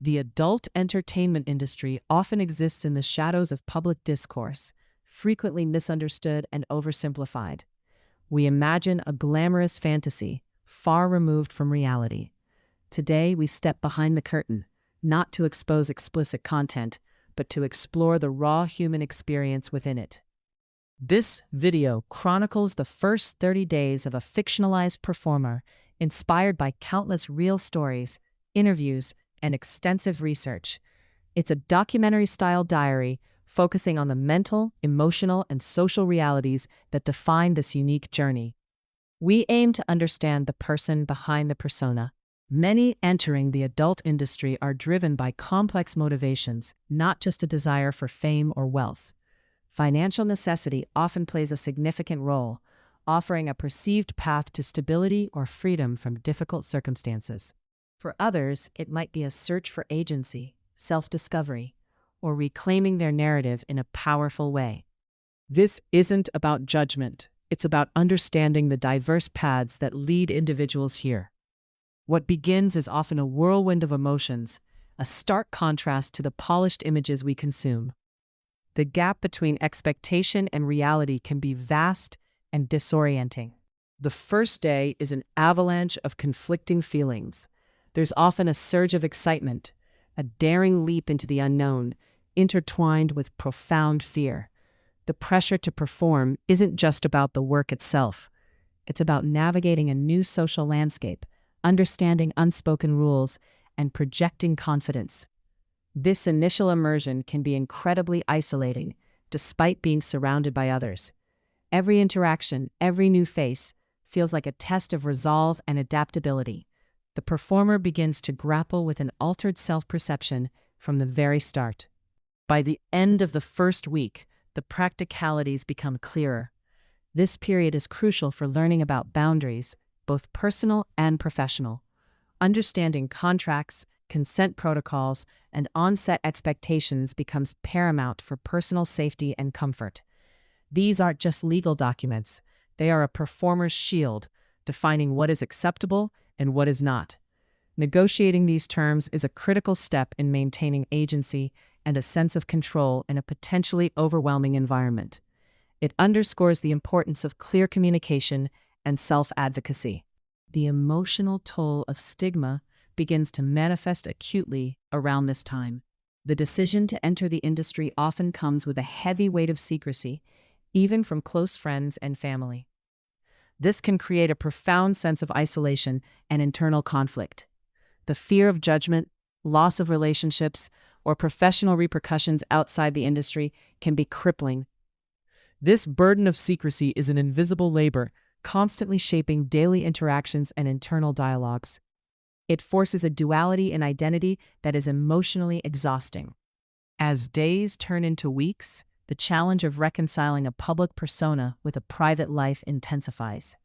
The adult entertainment industry often exists in the shadows of public discourse, frequently misunderstood and oversimplified. We imagine a glamorous fantasy, far removed from reality. Today, we step behind the curtain, not to expose explicit content, but to explore the raw human experience within it. This video chronicles the first 30 days of a fictionalized performer, inspired by countless real stories, interviews, and extensive research. It's a documentary-style diary focusing on the mental, emotional, and social realities that define this unique journey. We aim to understand the person behind the persona. Many entering the adult industry are driven by complex motivations, not just a desire for fame or wealth. Financial necessity often plays a significant role, offering a perceived path to stability or freedom from difficult circumstances. For others, it might be a search for agency, self-discovery, or reclaiming their narrative in a powerful way. This isn't about judgment. It's about understanding the diverse paths that lead individuals here. What begins is often a whirlwind of emotions, a stark contrast to the polished images we consume. The gap between expectation and reality can be vast and disorienting. The first day is an avalanche of conflicting feelings. There's often a surge of excitement, a daring leap into the unknown, intertwined with profound fear. The pressure to perform isn't just about the work itself. It's about navigating a new social landscape, understanding unspoken rules, and projecting confidence. This initial immersion can be incredibly isolating, despite being surrounded by others. Every interaction, every new face, feels like a test of resolve and adaptability. The performer begins to grapple with an altered self-perception from the very start. By the end of the first week, the practicalities become clearer. This period is crucial for learning about boundaries, both personal and professional. Understanding contracts, consent protocols, and on-set expectations becomes paramount for personal safety and comfort. These aren't just legal documents. They are a performer's shield, defining what is acceptable and what is not. Negotiating these terms is a critical step in maintaining agency and a sense of control in a potentially overwhelming environment. It underscores the importance of clear communication and self-advocacy. The emotional toll of stigma begins to manifest acutely around this time. The decision to enter the industry often comes with a heavy weight of secrecy, even from close friends and family. This can create a profound sense of isolation and internal conflict. The fear of judgment, loss of relationships, or professional repercussions outside the industry can be crippling. This burden of secrecy is an invisible labor, constantly shaping daily interactions and internal dialogues. It forces a duality in identity that is emotionally exhausting. As days turn into weeks, the challenge of reconciling a public persona with a private life intensifies.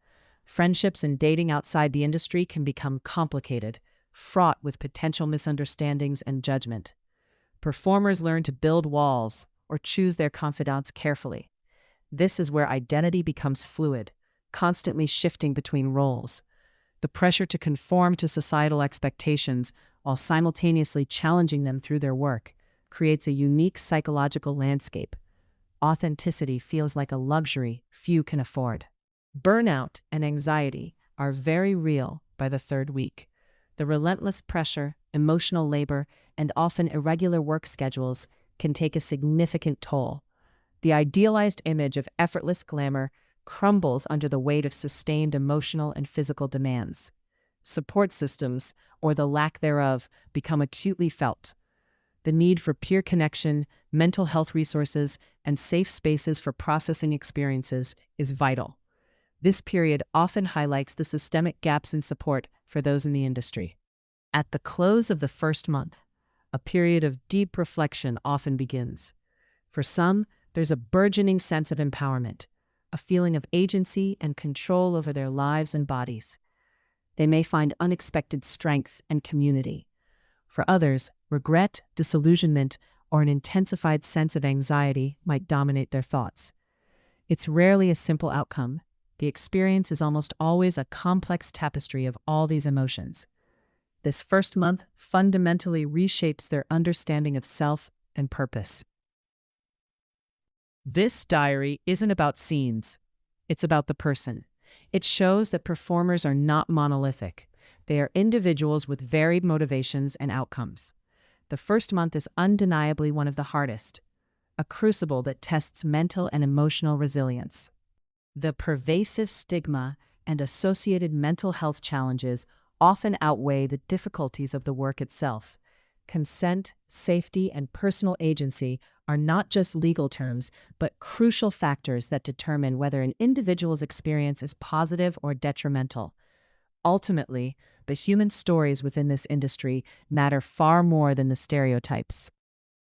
Friendships and dating outside the industry can become complicated, fraught with potential misunderstandings and judgment. Performers learn to build walls or choose their confidants carefully. This is where identity becomes fluid, constantly shifting between roles. The pressure to conform to societal expectations while simultaneously challenging them through their work creates a unique psychological landscape. Authenticity feels like a luxury few can afford. Burnout and anxiety are very real by the third week. The relentless pressure, emotional labor, and often irregular work schedules can take a significant toll. The idealized image of effortless glamour crumbles under the weight of sustained emotional and physical demands. Support systems, or the lack thereof, become acutely felt. The need for peer connection, mental health resources, and safe spaces for processing experiences is vital. This period often highlights the systemic gaps in support for those in the industry. At the close of the first month, a period of deep reflection often begins. For some, there's a burgeoning sense of empowerment, a feeling of agency and control over their lives and bodies. They may find unexpected strength and community. For others, regret, disillusionment, or an intensified sense of anxiety might dominate their thoughts. It's rarely a simple outcome. The experience is almost always a complex tapestry of all these emotions. This first month fundamentally reshapes their understanding of self and purpose. This diary isn't about scenes, it's about the person. It shows that performers are not monolithic. They are individuals with varied motivations and outcomes. The first month is undeniably one of the hardest, a crucible that tests mental and emotional resilience. The pervasive stigma and associated mental health challenges often outweigh the difficulties of the work itself. Consent, safety, and personal agency are not just legal terms, but crucial factors that determine whether an individual's experience is positive or detrimental. Ultimately, the human stories within this industry matter far more than the stereotypes.